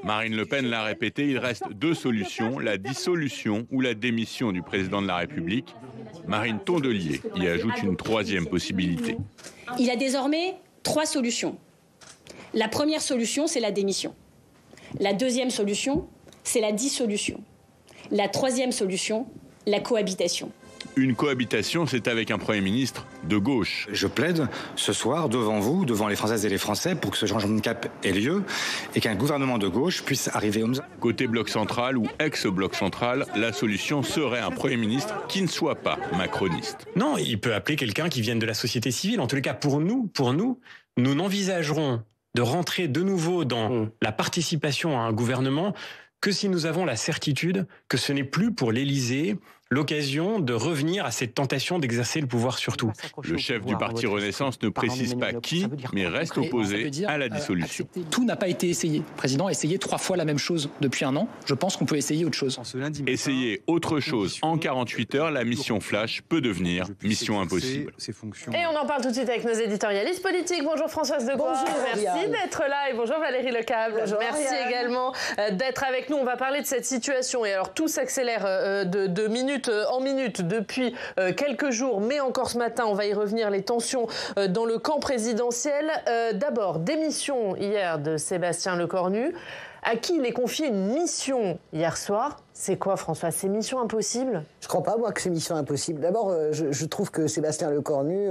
Marine Le Pen l'a répété, il reste deux solutions, la dissolution ou la démission du président de la République. Marine Tondelier y ajoute une troisième possibilité. Il y a désormais trois solutions. La première solution, c'est la démission. La deuxième solution, c'est la dissolution. La troisième solution, la cohabitation. Une cohabitation, c'est avec un Premier ministre de gauche. Je plaide ce soir devant vous, devant les Françaises et les Français, pour que ce changement de cap ait lieu et qu'un gouvernement de gauche puisse arriver au... Côté bloc central ou ex-bloc central, la solution serait un Premier ministre qui ne soit pas macroniste. Non, il peut appeler quelqu'un qui vienne de la société civile. En tous les cas, pour nous, nous n'envisagerons de rentrer de nouveau dans la participation à un gouvernement que si nous avons la certitude que ce n'est plus pour l'Élysée l'occasion de revenir à cette tentation d'exercer le pouvoir sur tout. Le chef du parti Renaissance ne précise pas qui, mais reste opposé à la dissolution. Tout n'a pas été essayé. Le président a essayé 3 fois la même chose depuis un an. Je pense qu'on peut essayer autre chose. Essayer autre chose en 48 heures, la mission Flash peut devenir mission impossible. Et on en parle tout de suite avec nos éditorialistes politiques. Bonjour Françoise de Gaulle, merci d'être là. Et bonjour Valérie Lecable, merci également d'être avec nous. On va parler de cette situation. Et alors tout s'accélère de minute en minute depuis quelques jours, mais encore ce matin, on va y revenir, les tensions dans le camp présidentiel. D'abord, démission hier de Sébastien Lecornu, à qui il est confié une mission hier soir. C'est quoi, François? C'est mission impossible? Je ne crois pas, moi, que c'est mission impossible. D'abord, je trouve que Sébastien Lecornu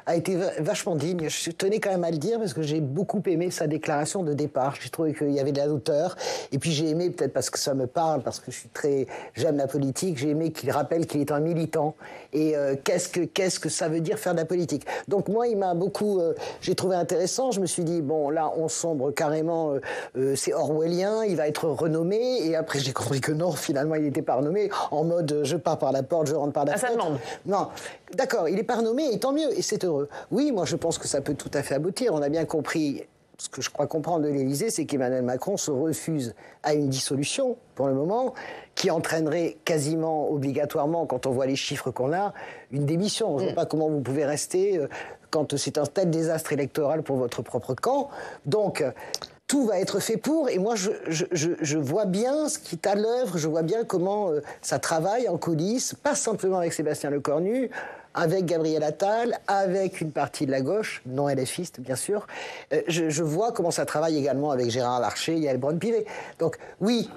a été vachement digne. Je tenais quand même à le dire parce que j'ai beaucoup aimé sa déclaration de départ. J'ai trouvé qu'il y avait de la hauteur. Et puis j'ai aimé, peut-être parce que ça me parle, parce que j'aime la politique, j'ai aimé qu'il rappelle qu'il est un militant. Et qu'est-ce que ça veut dire faire de la politique? Donc moi, il m'a beaucoup... j'ai trouvé intéressant. Je me suis dit, bon, là, on sombre carrément. C'est orwellien, il va être renommé. Et après, j'ai compris que non. Finalement, il n'était pas renommé, en mode je pars par la porte, je rentre par la fenêtre. Non, d'accord, il n'est pas renommé, et tant mieux, et c'est heureux. Oui, moi je pense que ça peut tout à fait aboutir. On a bien compris, ce que je crois comprendre de l'Élysée, c'est qu'Emmanuel Macron se refuse à une dissolution, pour le moment, qui entraînerait quasiment obligatoirement, quand on voit les chiffres qu'on a, une démission. Je ne vois pas comment vous pouvez rester quand c'est un tel désastre électoral pour votre propre camp. Donc... tout va être fait pour, et moi je vois bien ce qui est à l'œuvre, je vois bien comment ça travaille en coulisses, pas simplement avec Sébastien Lecornu, avec Gabriel Attal, avec une partie de la gauche, non LFiste bien sûr. Je vois comment ça travaille également avec Gérard Larcher, Yael Braun-Pivet. Donc oui,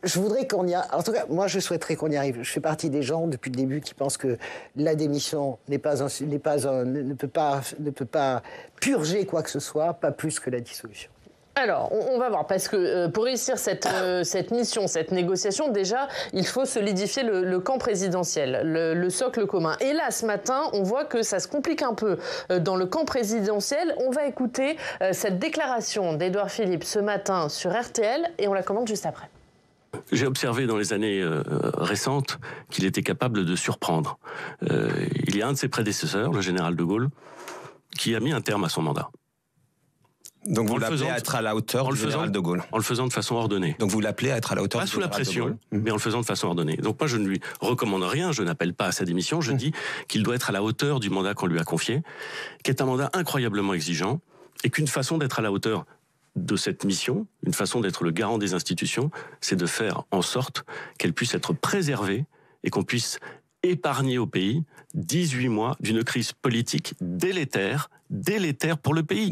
je voudrais qu'on y arrive. En tout cas, moi je souhaiterais qu'on y arrive. Je fais partie des gens depuis le début qui pensent que la démission ne peut pas purger quoi que ce soit, pas plus que la dissolution. Alors, on va voir, parce que pour réussir cette mission, cette négociation, déjà, il faut solidifier le camp présidentiel, le socle commun. Et là, ce matin, on voit que ça se complique un peu dans le camp présidentiel. On va écouter cette déclaration d'Édouard Philippe ce matin sur RTL, et on la commente juste après. J'ai observé dans les années récentes qu'il était capable de surprendre. Il y a un de ses prédécesseurs, le général de Gaulle, qui a mis un terme à son mandat. Donc vous l'appelez à être à la hauteur du général de Gaulle. En le faisant de façon ordonnée. Donc vous l'appelez à être à la hauteur du général de Gaulle. Pas sous la pression, mais en le faisant de façon ordonnée. Donc moi je ne lui recommande rien, je n'appelle pas à sa démission, je dis qu'il doit être à la hauteur du mandat qu'on lui a confié, qui est un mandat incroyablement exigeant, et qu'une façon d'être à la hauteur de cette mission, une façon d'être le garant des institutions, c'est de faire en sorte qu'elle puisse être préservée et qu'on puisse épargner au pays 18 mois d'une crise politique délétère pour le pays.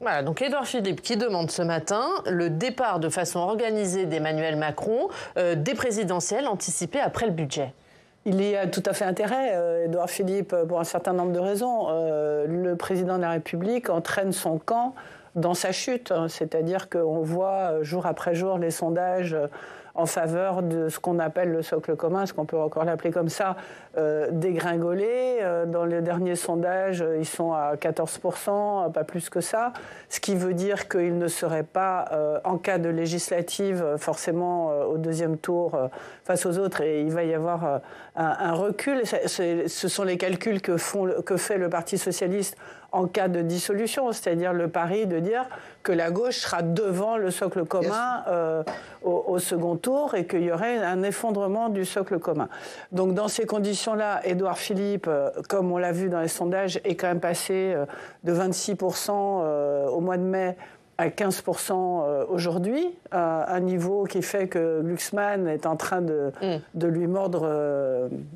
Voilà, donc Édouard Philippe qui demande ce matin le départ de façon organisée d'Emmanuel Macron des présidentielles anticipées après le budget. Il y a tout à fait intérêt, Édouard Philippe, pour un certain nombre de raisons. Le président de la République entraîne son camp dans sa chute, c'est-à-dire qu'on voit jour après jour les sondages en faveur de ce qu'on appelle le socle commun, ce qu'on peut encore l'appeler comme ça, dégringoler. Dans les derniers sondages, ils sont à 14%, pas plus que ça, ce qui veut dire qu'il ne serait pas, en cas de législative, forcément au deuxième tour face aux autres, et il va y avoir un recul. Ce sont les calculs que fait le Parti socialiste en cas de dissolution, c'est-à-dire le pari de dire que la gauche sera devant le socle commun au second tour et qu'il y aurait un effondrement du socle commun. Donc dans ces conditions-là, Édouard Philippe, comme on l'a vu dans les sondages, est quand même passé de 26% au mois de mai à 15% aujourd'hui, un niveau qui fait que Glucksmann est en train de lui mordre,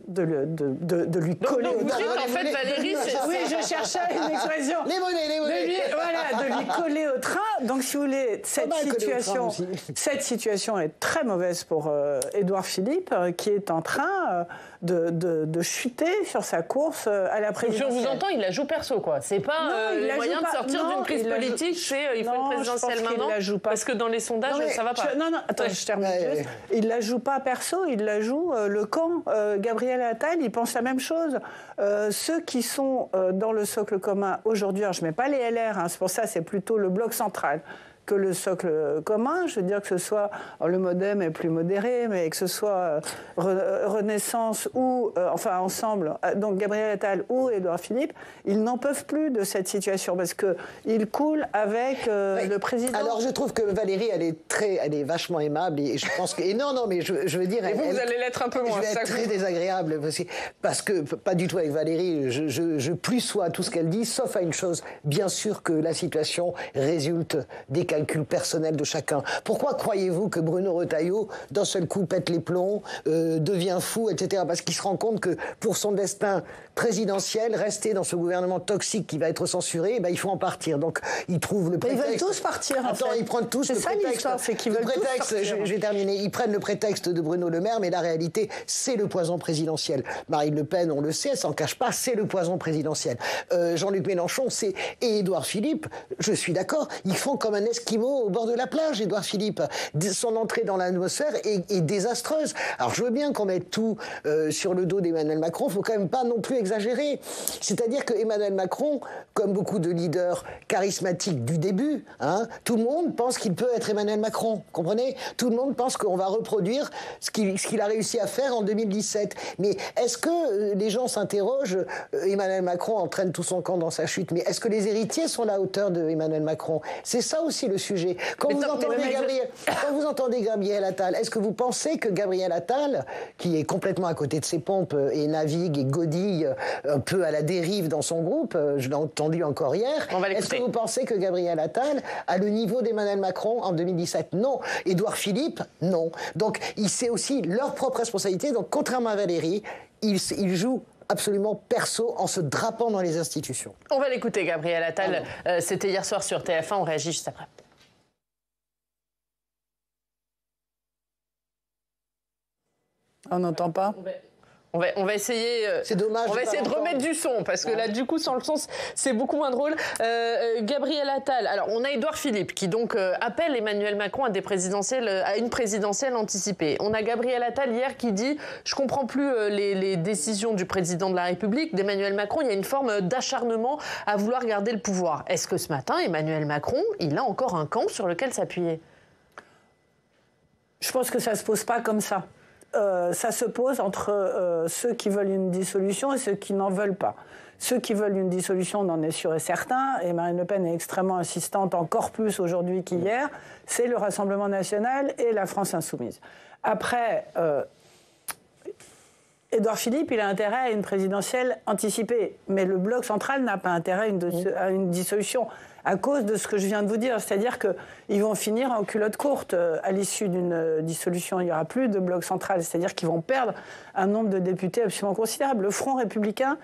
de lui coller au train. En fait, Valérie, oui, je cherchais une expression. Les monnaies. De lui coller au train. Donc, si vous voulez, cette situation est très mauvaise pour Édouard Philippe, qui est en train de chuter sur sa course à la présidentielle. Donc, si on vous entend, il la joue perso, quoi. C'est pas le moyen de sortir d'une crise politique, c'est il faut une présidentielle maintenant. Parce que dans les sondages, ça va pas. Attends, je termine juste. Il la joue pas perso, il la joue le camp. Gabriel Attal, il pense la même chose. Ceux qui sont dans le socle commun aujourd'hui, alors je mets pas les LR, c'est pour ça, c'est plutôt le bloc central que le socle commun. Je veux dire que ce soit le MoDem est plus modéré, mais que ce soit Renaissance ou enfin ensemble, donc Gabriel Attal ou Édouard Philippe, ils n'en peuvent plus de cette situation parce que ils coulent avec le président. Alors je trouve que Valérie, elle est vachement aimable et je pense que mais je veux dire. Et vous allez l'être un peu moins. Je vais être très désagréable parce que pas du tout avec Valérie. Je plus sois tout ce qu'elle dit, sauf à une chose. Bien sûr que la situation résulte des calcul personnel de chacun. Pourquoi croyez-vous que Bruno Retailleau, d'un seul coup, pète les plombs, devient fou, etc. Parce qu'il se rend compte que pour son destin présidentiel, rester dans ce gouvernement toxique qui va être censuré, il faut en partir. Donc, il trouve le prétexte... Ils veulent tous partir, Attends, ils prennent tous le prétexte. C'est qu'ils veulent tous partir. J'ai terminé. Ils prennent le prétexte de Bruno Le Maire, mais la réalité, c'est le poison présidentiel. Marine Le Pen, on le sait, elle s'en cache pas, c'est le poison présidentiel. Jean-Luc Mélenchon, et Édouard Philippe, je suis d'accord, ils font comme un esquimau au bord de la plage, Édouard Philippe. Son entrée dans l'atmosphère est désastreuse. Alors je veux bien qu'on mette tout sur le dos d'Emmanuel Macron, il ne faut quand même pas non plus exagérer. C'est-à-dire que Emmanuel Macron, comme beaucoup de leaders charismatiques du début, tout le monde pense qu'il peut être Emmanuel Macron, comprenez ? Tout le monde pense qu'on va reproduire ce qu'il a réussi à faire en 2017. Mais est-ce que les gens s'interrogent, Emmanuel Macron entraîne tout son camp dans sa chute, mais est-ce que les héritiers sont à la hauteur de Emmanuel Macron ? C'est ça aussi le sujet. Quand vous entendez Gabriel Attal, est-ce que vous pensez que Gabriel Attal, qui est complètement à côté de ses pompes et navigue et godille un peu à la dérive dans son groupe, je l'ai entendu encore hier, est-ce que vous pensez que Gabriel Attal a le niveau d'Emmanuel Macron en 2017 ? Non. Édouard Philippe ? Non. Donc, c'est aussi leur propre responsabilité. Donc, contrairement à Valérie, ils jouent absolument perso en se drapant dans les institutions. On va l'écouter, Gabriel Attal. C'était hier soir sur TF1. On réagit juste après. On n'entend pas. On va essayer. C'est dommage. On va essayer de remettre du son parce que là, du coup, sans le son, c'est beaucoup moins drôle. Gabriel Attal. Alors, on a Édouard Philippe qui donc appelle Emmanuel Macron à une présidentielle anticipée. On a Gabriel Attal hier qui dit je comprends plus les décisions du président de la République, d'Emmanuel Macron. Il y a une forme d'acharnement à vouloir garder le pouvoir. Est-ce que ce matin, Emmanuel Macron, il a encore un camp sur lequel s'appuyer ? Je pense que ça se pose pas comme ça. Ça se pose entre ceux qui veulent une dissolution et ceux qui n'en veulent pas. Ceux qui veulent une dissolution, on en est sûr et certain, et Marine Le Pen est extrêmement insistante, encore plus aujourd'hui qu'hier, c'est le Rassemblement national et la France insoumise. Après, Édouard Philippe, il a intérêt à une présidentielle anticipée, mais le bloc central n'a pas intérêt à une dissolution à cause de ce que je viens de vous dire. C'est-à-dire qu'ils vont finir en culotte courte à l'issue d'une dissolution. Il n'y aura plus de bloc central. C'est-à-dire qu'ils vont perdre un nombre de députés absolument considérable. Le Front républicain,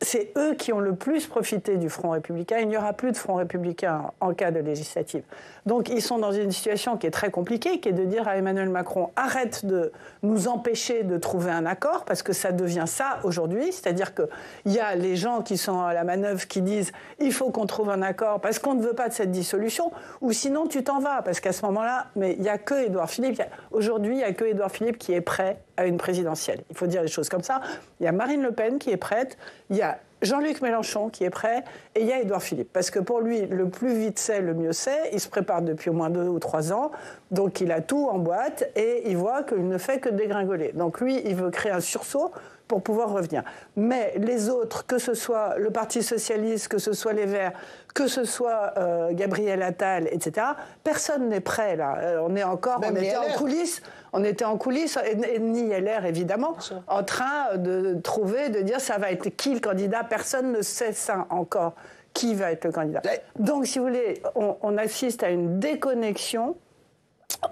c'est eux qui ont le plus profité du Front républicain. Il n'y aura plus de Front républicain en cas de législative. Donc ils sont dans une situation qui est très compliquée, qui est de dire à Emmanuel Macron « Arrête de nous empêcher de trouver un accord », parce que ça devient ça aujourd'hui. C'est-à-dire qu'il y a les gens qui sont à la manœuvre qui disent « Il faut qu'on trouve un accord parce qu'on ne veut pas de cette dissolution, ou sinon tu t'en vas ». Parce qu'à ce moment-là, mais il n'y a que Édouard Philippe. Aujourd'hui, il n'y a que Édouard Philippe qui est prêt à une présidentielle. Il faut dire les choses comme ça. Il y a Marine Le Pen qui est prête, il y a Jean-Luc Mélenchon qui est prêt, et il y a Édouard Philippe. Parce que pour lui, le plus vite c'est, le mieux c'est. Il se prépare depuis au moins 2 ou 3 ans, donc il a tout en boîte, et il voit qu'il ne fait que dégringoler. Donc lui, il veut créer un sursaut pour pouvoir revenir. Mais les autres, que ce soit le Parti Socialiste, que ce soit les Verts, que ce soit Gabriel Attal, etc., personne n'est prêt, là. On était en coulisses, et ni LR, évidemment, en train de trouver, de dire ça va être qui le candidat. Personne ne sait ça encore. qui va être le candidat. Donc, si vous voulez, on assiste à une déconnexion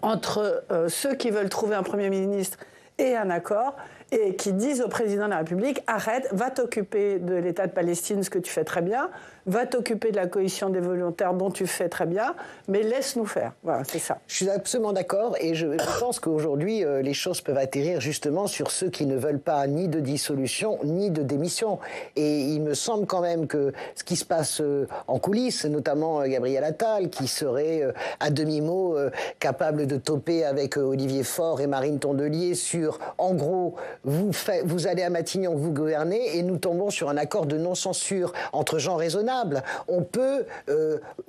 entre ceux qui veulent trouver un Premier ministre et un accord, et qui disent au président de la République, arrête, va t'occuper de l'État de Palestine, ce que tu fais très bien, va t'occuper de la coalition des volontaires dont tu fais très bien, mais laisse-nous faire. Voilà, c'est ça. Je suis absolument d'accord, et je pense qu'aujourd'hui, les choses peuvent atterrir justement sur ceux qui ne veulent pas ni de dissolution, ni de démission. Et il me semble quand même que ce qui se passe en coulisses, notamment Gabriel Attal, qui serait à demi-mot capable de toper avec Olivier Faure et Marine Tondelier sur, en gros, vous allez à Matignon, vous gouvernez, et nous tombons sur un accord de non-censure entre gens raisonnables. On peut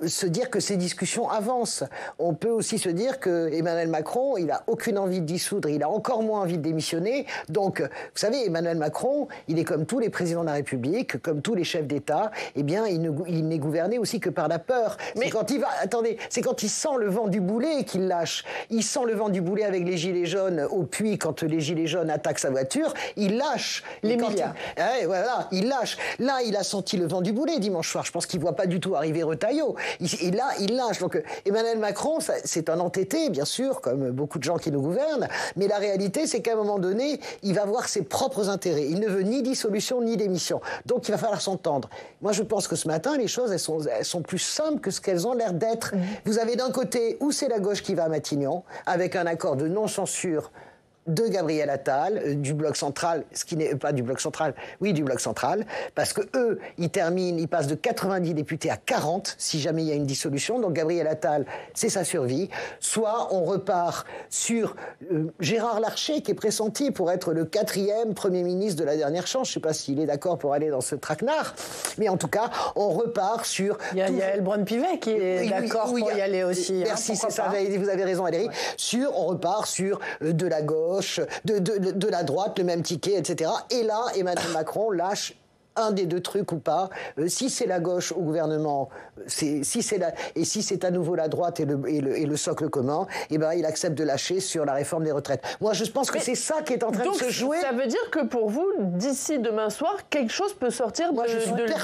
se dire que ces discussions avancent. On peut aussi se dire que Emmanuel Macron, il n'a aucune envie de dissoudre, il a encore moins envie de démissionner. Donc, vous savez, Emmanuel Macron, il est comme tous les présidents de la République, comme tous les chefs d'État, eh bien, il n'est gouverné aussi que par la peur. Mais c'est quand il sent le vent du boulet qu'il lâche. Il sent le vent du boulet avec les gilets jaunes au puits, quand les gilets jaunes attaquent sa voiture, il lâche les milliards. Il lâche. Là, il a senti le vent du boulet dimanche soir. Je pense qu'il ne voit pas du tout arriver Retailleau. Et là, il lâche. Donc, Emmanuel Macron, c'est un entêté, bien sûr, comme beaucoup de gens qui nous gouvernent. Mais la réalité, c'est qu'à un moment donné, il va voir ses propres intérêts. Il ne veut ni dissolution, ni démission. Donc, il va falloir s'entendre. Moi, je pense que ce matin, les choses, elles sont plus simples que ce qu'elles ont l'air d'être. Vous avez d'un côté où c'est la gauche qui va à Matignon, avec un accord de non-censure de Gabriel Attal, du Bloc central, ce qui n'est pas du Bloc central, oui, du Bloc central, parce que eux, ils passent de 90 députés à 40, si jamais il y a une dissolution. Donc Gabriel Attal, c'est sa survie. Soit on repart sur Gérard Larcher, qui est pressenti pour être le 4e Premier ministre de la dernière chance. Je ne sais pas s'il est d'accord pour aller dans ce traquenard, mais en tout cas, on repart sur... Il y a Yael Braun-Pivet qui est d'accord pour y aller aussi. Merci, c'est ça, vous avez raison, Valérie. On repart sur de la gauche, de la droite, le même ticket, etc. Et là, Emmanuel Macron lâche un des deux trucs ou pas. Si c'est la gauche au gouvernement, si c'est à nouveau la droite et le socle commun, eh ben, il accepte de lâcher sur la réforme des retraites. Moi, je pense que c'est ça qui est en train de se jouer. Ça veut dire que pour vous, d'ici demain soir, quelque chose peut sortir de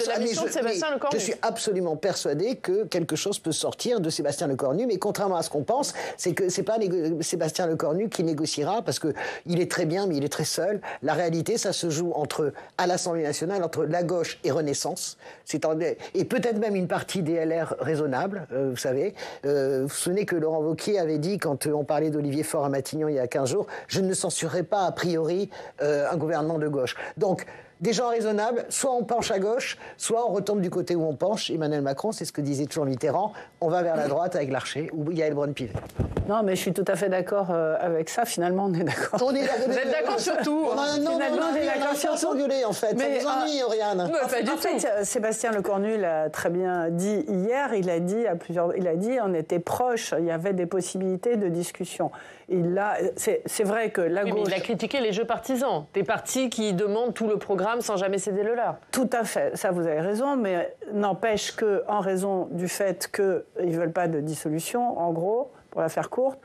la mission de Sébastien Lecornu. Je suis absolument persuadé que quelque chose peut sortir de Sébastien Lecornu, mais contrairement à ce qu'on pense, c'est que c'est pas Sébastien Lecornu qui négociera, parce que il est très bien, mais il est très seul. La réalité, ça se joue à l'Assemblée nationale, entre la gauche et Renaissance, et peut-être même une partie des LR raisonnable, vous savez. Vous vous souvenez que Laurent Wauquiez avait dit, quand on parlait d'Olivier Faure à Matignon il y a 15 jours, je ne censurerai pas a priori un gouvernement de gauche. Donc, des gens raisonnables, soit on penche à gauche, soit on retombe du côté où on penche. Emmanuel Macron, c'est ce que disait toujours Mitterrand, on va vers la droite avec Larcher ou Yael Braun-Pivet. Non, mais je suis tout à fait d'accord avec ça. Finalement, on est d'accord. Vous êtes d'accord sur tout. Non, on est d'accord sur s'engueuler, en fait. Mais, ça vous ennuie, Oriane. En fait, Sébastien Lecornu l'a très bien dit hier. Il a dit on était proches, il y avait des possibilités de discussion. C'est vrai que la gauche... Mais il a critiqué les jeux partisans, des partis qui demandent tout le programme sans jamais céder le leur. Tout à fait, ça vous avez raison, mais n'empêche qu'en raison du fait qu'ils ne veulent pas de dissolution, en gros, pour la faire courte,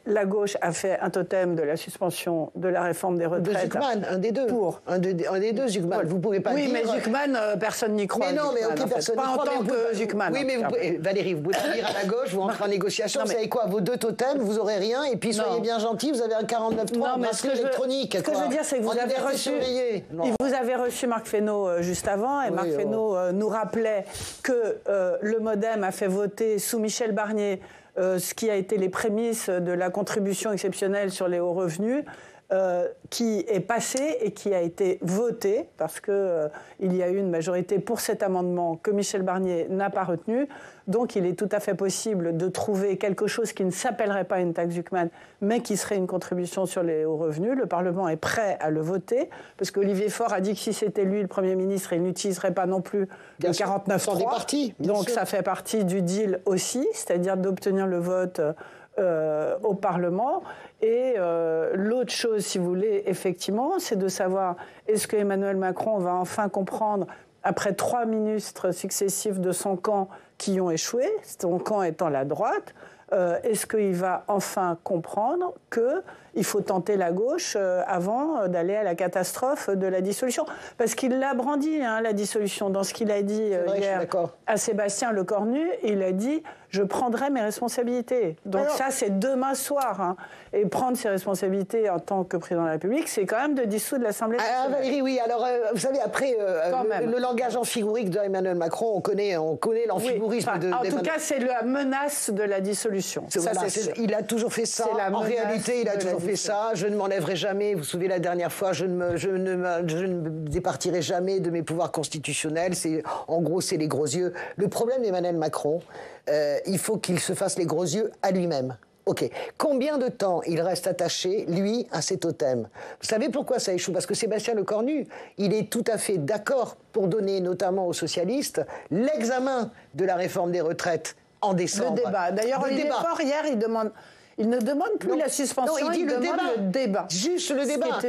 la gauche a fait un totem de la suspension de la réforme des retraites. De Zuckman, un des deux. Un des deux, Zuckman. Vous pouvez pas dire... Oui, mais Zuckman, personne n'y croit. Mais non, mais ok, personne n'y croit. Pas en tant que Zuckman. Oui, mais Valérie, vous pouvez pas dire à la gauche, vous rentrez en négociation, vous savez quoi, vos deux totems, vous aurez rien, et puis soyez bien gentils, vous avez un 49.3 bracelet électronique. Ce que je veux dire, c'est que vous avez reçu Marc Fesneau juste avant, et Marc Fesneau nous rappelait que le MoDem a fait voter sous Michel Barnier ce qui a été les prémices de la contribution exceptionnelle sur les hauts revenus, qui est passé et qui a été voté, parce qu'il y a eu une majorité pour cet amendement que Michel Barnier n'a pas retenu. Donc il est tout à fait possible de trouver quelque chose qui ne s'appellerait pas une taxe Zuckman, mais qui serait une contribution sur les hauts revenus. Le Parlement est prêt à le voter, parce qu'Olivier Faure a dit que si c'était lui le Premier ministre, il n'utiliserait pas non plus le 49.3. Donc ça fait partie du deal aussi, c'est-à-dire d'obtenir le vote au Parlement. Et l'autre chose, si vous voulez, effectivement, c'est de savoir est-ce que Emmanuel Macron va enfin comprendre, après 3 ministres successifs de son camp, qui ont échoué, son camp étant la droite, est-ce qu'il va enfin comprendre qu'il faut tenter la gauche avant d'aller à la catastrophe de la dissolution? Parce qu'il l'a brandi, la dissolution, dans ce qu'il a dit hier à Sébastien Lecornu. Il a dit « je prendrai mes responsabilités ». Donc ça, c'est demain soir. Et prendre ses responsabilités en tant que président de la République, c'est quand même de dissoudre l'Assemblée nationale. Valérie, oui. Alors, vous savez, après, le langage amphigourique d'Emmanuel Macron, on connaît l'amphigourisme de... En tout cas, c'est la menace de la dissolution. Il a toujours fait ça. En réalité, il a toujours fait ça. Je ne m'enlèverai jamais. Vous vous souvenez, la dernière fois, je ne me départirai jamais de mes pouvoirs constitutionnels. En gros, c'est les gros yeux. Le problème d'Emmanuel Macron, il faut qu'il se fasse les gros yeux à lui-même. OK. Combien de temps il reste attaché, lui, à ses totems? Vous savez pourquoi ça échoue? Parce que Sébastien Lecornu, il est tout à fait d'accord pour donner, notamment aux socialistes, l'examen de la réforme des retraites en décembre. Le débat. D'ailleurs, Olivier Faure, hier, il ne demande plus la suspension, il demande le débat. Juste le débat.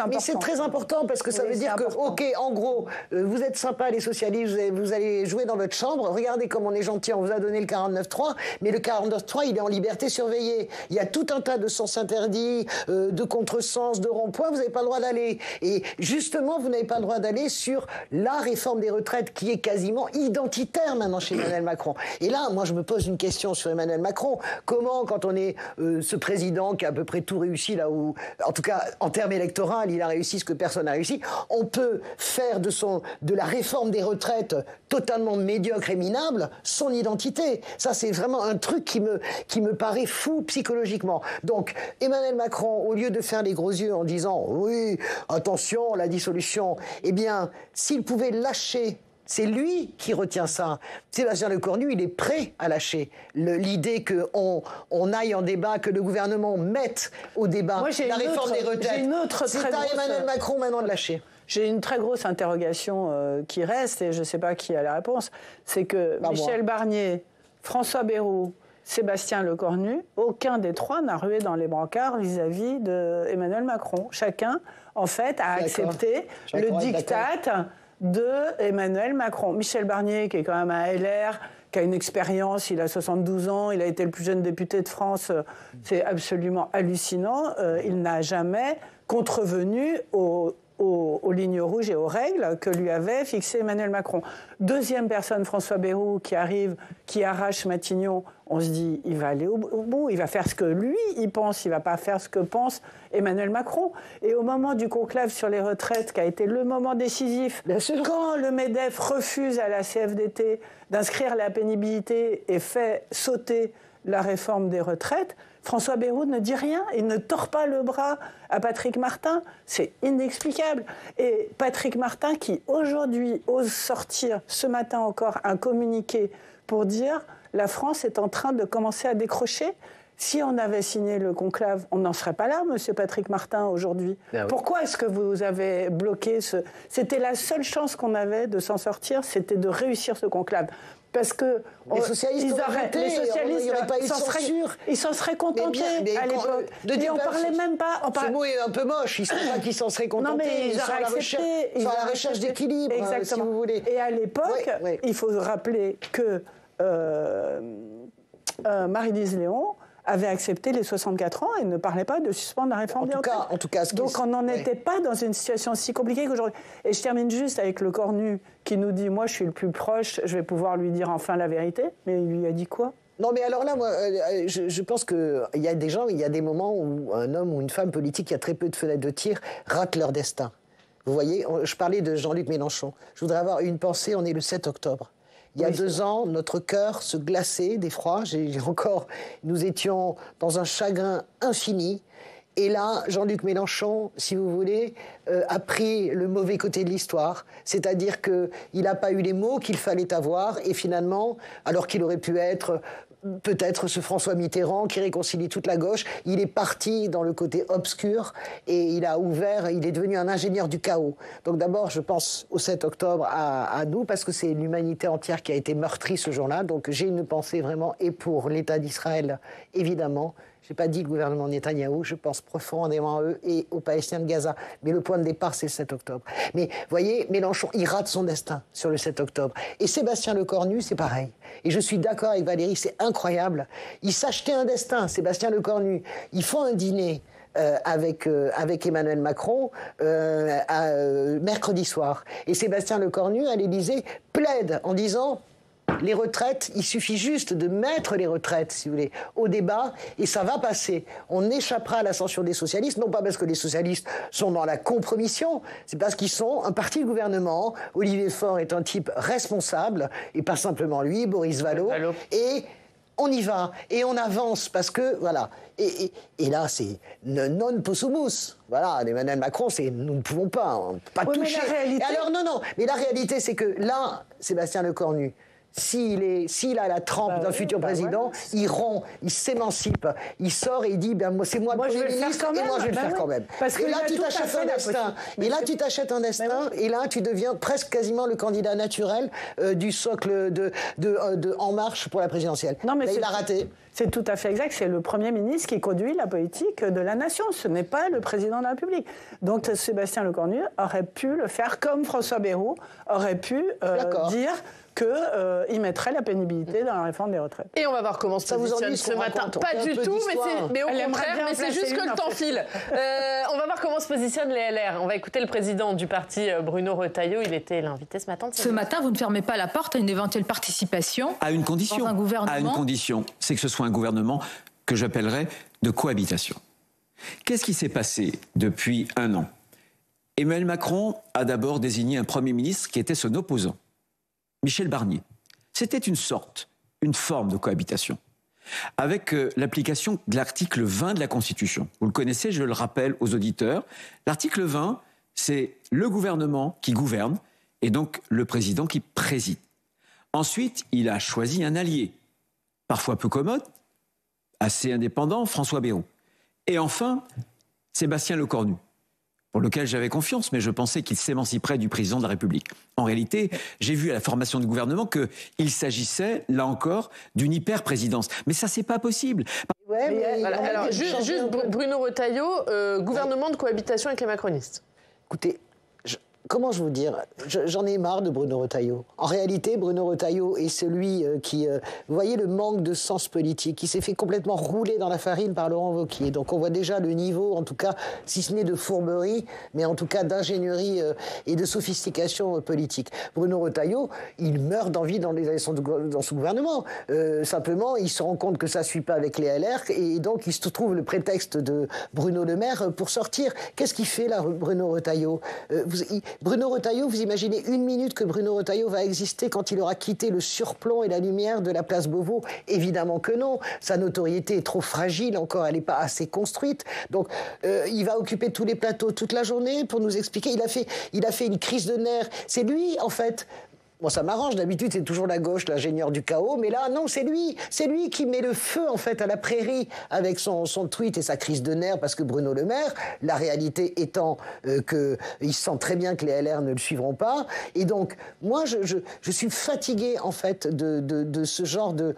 Mais c'est très important parce que ça veut dire que, OK, en gros, vous êtes sympas les socialistes, vous allez jouer dans votre chambre, regardez comme on est gentil, on vous a donné le 49.3, mais le 49.3, il est en liberté surveillée. Il y a tout un tas de sens interdits, de contresens, de ronds-points, vous n'avez pas le droit d'aller. Et justement, vous n'avez pas le droit d'aller sur la réforme des retraites qui est quasiment identitaire maintenant chez Emmanuel Macron. Et là, moi, je me pose une question sur Emmanuel Macron. Comment, quand on est ce président qui a à peu près tout réussi là où, en tout cas en termes électoraux, il a réussi ce que personne n'a réussi, on peut faire de la réforme des retraites totalement médiocre et minable son identité. Ça, c'est vraiment un truc qui me paraît fou psychologiquement. Donc Emmanuel Macron, au lieu de faire les gros yeux en disant oui, attention, la dissolution, eh bien, s'il pouvait lâcher. C'est lui qui retient ça. Sébastien Lecornu, il est prêt à lâcher l'idée qu'on aille en débat, que le gouvernement mette au débat la réforme des retraites. C'est à Emmanuel Macron maintenant de lâcher. J'ai une très grosse interrogation qui reste, et je ne sais pas qui a la réponse. C'est que Michel Barnier, François Bayrou, Sébastien Lecornu, aucun des trois n'a rué dans les brancards vis-à-vis d'Emmanuel Macron. Chacun, en fait, a accepté le diktat de Emmanuel Macron. Michel Barnier, qui est quand même un LR, qui a une expérience, il a 72 ans, il a été le plus jeune député de France, c'est absolument hallucinant. Il n'a jamais contrevenu aux lignes rouges et aux règles que lui avait fixées Emmanuel Macron. Deuxième personne, François Bayrou, qui arrive, qui arrache Matignon. On se dit, il va aller au bout, il va faire ce que lui, il pense, il ne va pas faire ce que pense Emmanuel Macron. Et au moment du conclave sur les retraites, qui a été le moment décisif, quand le MEDEF refuse à la CFDT d'inscrire la pénibilité et fait sauter la réforme des retraites, François Bayrou ne dit rien, il ne tord pas le bras à Patrick Martin. C'est inexplicable. Et Patrick Martin qui, aujourd'hui, ose sortir, ce matin encore, un communiqué pour dire « la France est en train de commencer à décrocher ». Si on avait signé le conclave, on n'en serait pas là, monsieur Patrick Martin, aujourd'hui. Ah oui. Pourquoi est-ce que vous avez bloqué ce... C'était la seule chance qu'on avait de s'en sortir, c'était de réussir ce conclave. Parce que les socialistes ils s'en seraient contentés à l'époque. Et on parlait même pas. Ce mot est un peu moche. Ils ne seraient pas qu'ils s'en seraient contentés. Non, mais ils auraient accepté. Ils sont à la recherche d'équilibre, si vous voulez. Et à l'époque, il faut rappeler que Marie-Lise Léon avait accepté les 64 ans et ne parlait pas de suspendre la réforme des retraites. En tout cas, donc on n'en était pas dans une situation si compliquée qu'aujourd'hui. Et je termine juste avec Lecornu qui nous dit « moi je suis le plus proche, je vais pouvoir lui dire enfin la vérité ». Mais il lui a dit quoi ? Non, mais alors là, moi, je pense qu'il y a des gens, il y a des moments où un homme ou une femme politique qui a très peu de fenêtres de tir rate leur destin. Vous voyez, je parlais de Jean-Luc Mélenchon. Je voudrais avoir une pensée, on est le 7 octobre. Il y a 2 ans, notre cœur se glaçait d'effroi. Nous étions dans un chagrin infini. Et là, Jean-Luc Mélenchon, si vous voulez, a pris le mauvais côté de l'histoire. C'est-à-dire qu'il n'a pas eu les mots qu'il fallait avoir. Et finalement, alors qu'il aurait pu être peut-être ce François Mitterrand qui réconcilie toute la gauche, il est parti dans le côté obscur et il est devenu un ingénieur du chaos. Donc d'abord, je pense au 7 octobre à nous, parce que c'est l'humanité entière qui a été meurtrie ce jour-là. Donc j'ai une pensée vraiment, et pour l'État d'Israël, évidemment, Je n'ai pas dit le gouvernement Netanyahou, je pense profondément à eux et aux Palestiniens de Gaza. Mais le point de départ, c'est le 7 octobre. Mais vous voyez, Mélenchon, il rate son destin sur le 7 octobre. Et Sébastien Lecornu, c'est pareil. Et je suis d'accord avec Valérie, c'est incroyable. Il s'achetait un destin, Sébastien Lecornu. Ils font un dîner avec Emmanuel Macron mercredi soir. Et Sébastien Lecornu, à l'Élysée, plaide en disant... Les retraites, il suffit juste de mettre les retraites, si vous voulez, au débat, et ça va passer. On échappera à l'ascension des socialistes, non pas parce que les socialistes sont dans la compromission, c'est parce qu'ils sont un parti de gouvernement. Olivier Faure est un type responsable, et pas simplement lui, Boris Vallaud. Et on y va, et on avance, parce que, voilà. Et là, c'est non possumus. Voilà, Emmanuel Macron, c'est nous ne pouvons pas, on ne peut pas toucher. Mais la réalité... Alors, non, mais la réalité, c'est que là, Sébastien Lecornu, s'il a la trempe d'un futur président, il rompt, il s'émancipe, il sort et il dit c'est moi le Premier ministre et moi je vais le faire quand même. Et là tu t'achètes un destin. Et là tu t'achètes un destin et là tu deviens presque quasiment le candidat naturel du socle de En Marche pour la présidentielle. Non, mais il a raté. C'est tout à fait exact. C'est le Premier ministre qui conduit la politique de la nation. Ce n'est pas le président de la République. Donc Sébastien Lecornu aurait pu le faire comme François Bayrou aurait pu dire qu'il mettrait la pénibilité dans la réforme des retraites. Et on va voir comment ça vous positionne ce matin. Pas du tout, mais au contraire, mais c'est juste que le temps file. On va voir comment se positionnent les LR. On va écouter le président du parti, Bruno Retailleau. Il était l'invité ce matin. Ce matin, vous ne fermez pas la porte à une éventuelle participation à une condition, dans un gouvernement. À une condition, c'est que ce soit un gouvernement que j'appellerais de cohabitation. Qu'est-ce qui s'est passé depuis un an ? Emmanuel Macron a d'abord désigné un Premier ministre qui était son opposant, Michel Barnier. C'était une forme de cohabitation, avec l'application de l'article 20 de la Constitution. Vous le connaissez, je le rappelle aux auditeurs. L'article 20, c'est le gouvernement qui gouverne, et donc le président qui préside. Ensuite, il a choisi un allié, parfois peu commode, assez indépendant, François Bayrou. Et enfin, Sébastien Lecornu, pour lequel j'avais confiance, mais je pensais qu'il s'émanciperait du président de la République. En réalité, j'ai vu à la formation du gouvernement qu'il s'agissait, là encore, d'une hyper-présidence. Mais ça, c'est pas possible. Alors, juste Bruno Retailleau, gouvernement de cohabitation avec les macronistes. Écoutez, comment je vous dire, j'en ai marre de Bruno Retailleau. En réalité, Bruno Retailleau est celui qui... vous voyez le manque de sens politique. Il s'est fait complètement rouler dans la farine par Laurent Wauquiez. Donc on voit déjà le niveau, en tout cas, si ce n'est de fourberie, mais en tout cas d'ingénierie et de sophistication politique. Bruno Retailleau, il meurt d'envie dans ce gouvernement. Simplement, il se rend compte que ça ne suit pas avec les LR et donc il se trouve le prétexte de Bruno Le Maire pour sortir. Qu'est-ce qu'il fait là, Bruno Retailleau Bruno Retailleau, vous imaginez une minute que Bruno Retailleau va exister quand il aura quitté le surplomb et la lumière de la place Beauvau? Évidemment que non. Sa notoriété est trop fragile encore, elle n'est pas assez construite. Donc, il va occuper tous les plateaux toute la journée pour nous expliquer. Il a fait une crise de nerfs. C'est lui, en fait... Bon, ça m'arrange, d'habitude c'est toujours la gauche, l'ingénieur du chaos, mais là, non, c'est lui qui met le feu, en fait, à la prairie avec son tweet et sa crise de nerfs, parce que Bruno Le Maire, la réalité étant qu'il sent très bien que les LR ne le suivront pas, et donc, moi, je suis fatigué, en fait, de ce genre de...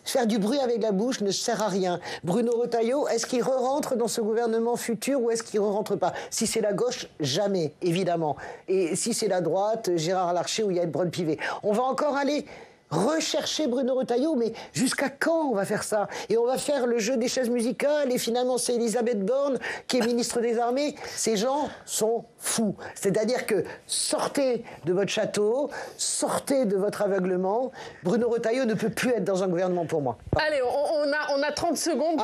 Faire du bruit avec la bouche ne sert à rien. Bruno Retailleau, est-ce qu'il re-rentre dans ce gouvernement futur ou est-ce qu'il ne re-rentre pas? Si c'est la gauche, jamais, évidemment. Et si c'est la droite, Gérard Larcher ou Yael Braun-Pivet. On va encore aller rechercher Bruno Retailleau, mais jusqu'à quand on va faire ça? Et on va faire le jeu des chaises musicales et finalement c'est Elisabeth Borne qui est ministre des Armées. Ces gens sont fous. C'est-à-dire que sortez de votre château, sortez de votre aveuglement. Bruno Retailleau ne peut plus être dans un gouvernement pour moi. Allez, on a 30 secondes.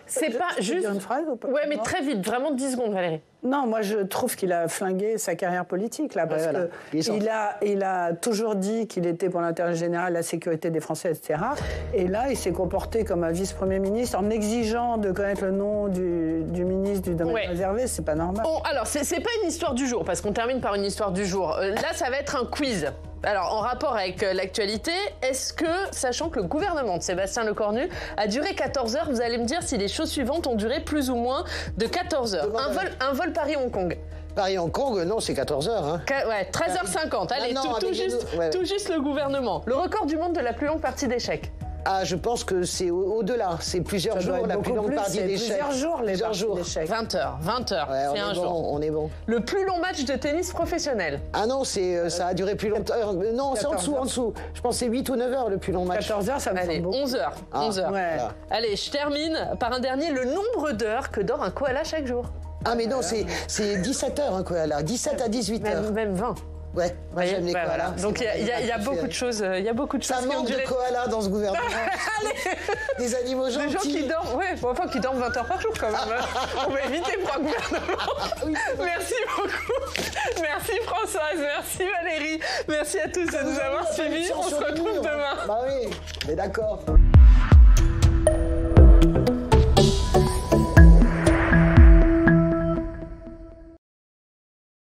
C'est pas juste... une phrase ou pas? Ouais, mais très vite, vraiment 10 secondes, Valérie. Non, moi je trouve qu'il a flingué sa carrière politique là, parce qu'il a toujours dit qu'il était pour l'intérêt général, la sécurité des Français, etc. Et là, il s'est comporté comme un vice-premier ministre en exigeant de connaître le nom du ministre du domaine réservé. C'est pas normal. Alors, c'est pas une histoire du jour, parce qu'on termine par une histoire du jour. Là, ça va être un quiz. Alors, en rapport avec l'actualité, est-ce que, sachant que le gouvernement de Sébastien Lecornu a duré 14 heures, vous allez me dire si les choses suivantes ont duré plus ou moins de 14 heures. Un vol Paris-Hong Kong. Paris-Hong Kong, non, c'est 14 heures. Hein. Ouais, 13h50. Allez, tout juste le gouvernement. Le record du monde de la plus longue partie d'échecs. Ah, je pense que c'est au-delà. C'est plusieurs jours, la plus longue partie d'échecs. Plusieurs jours, les plusieurs jours. 20 heures, Ouais, c'est un jour. On est bon. Le plus long match de tennis professionnel. Ah non, ça a duré plus longtemps. Non, c'est en dessous. Je pense que c'est 8 ou 9 heures le plus long match. 14 heures, ça me semble beaucoup. 11 heures. 11 heures. Ouais. Voilà. Allez, je termine par un dernier. Le nombre d'heures que dort un koala chaque jour. Ah mais non, c'est 17 heures, un koala. 17 à 18 heures. Même 20. Ouais, moi j'aime les koalas. Voilà. Donc il y a beaucoup de choses. Il y a beaucoup de choses. Ça manque de koalas dans ce gouvernement. Des animaux gentils. Des gens qui dorment, qui dorment 20 heures par jour quand même. On va éviter pour un gouvernement. Merci beaucoup. Merci Françoise, merci Valérie. Merci à tous de nous avoir suivis. On se retrouve demain. Bah oui, mais d'accord.